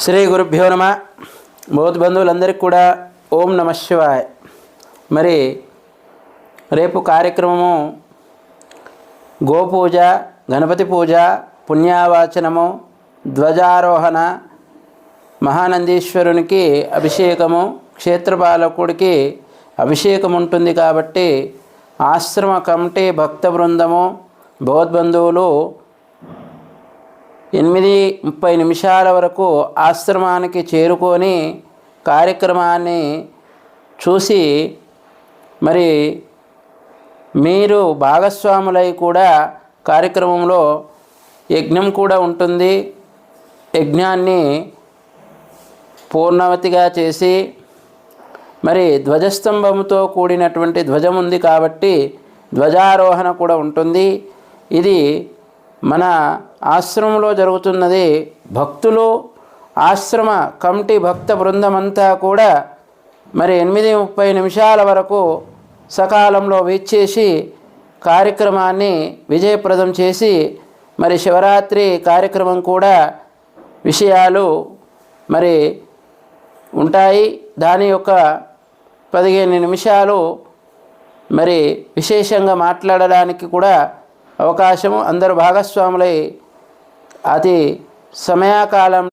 శ్రీ గురుభ్యో నమ. బౌద్ధ బంధువులందరికీ కూడా ఓం నమ శివాయ. మరి రేపు కార్యక్రమము గోపూజ, గణపతి పూజ, పుణ్యావాచనము, ధ్వజారోహణ, మహానందీశ్వరునికి అభిషేకము, క్షేత్రపాలకుడికి అభిషేకం ఉంటుంది. కాబట్టి ఆశ్రమ కమిటీ భక్త బృందము బౌద్ధబంధువులు 8:30 వరకు ఆశ్రమానికి చేరుకొని కార్యక్రమాన్ని చూసి మరి మీరు భాగస్వాములై కూడా కార్యక్రమంలో యజ్ఞం కూడా ఉంటుంది. యజ్ఞాన్ని పూర్ణవతిగా చేసి మరి ధ్వజస్తంభంతో కూడినటువంటి ధ్వజం ఉంది కాబట్టి ధ్వజారోహణ కూడా ఉంటుంది. ఇది మన ఆశ్రమంలో జరుగుతున్నది. భక్తులు, ఆశ్రమ కమిటీ భక్త బృందమంతా కూడా మరి 8:30 వరకు సకాలంలో వీచేసి కార్యక్రమాన్ని విజయప్రదం చేసి మరి శివరాత్రి కార్యక్రమం కూడా విషయాలు మరి ఉంటాయి. దాని యొక్క 15 నిమిషాలు మరి విశేషంగా మాట్లాడడానికి కూడా అవకాశము. అందరూ భాగస్వాములై అతి సమయకాలం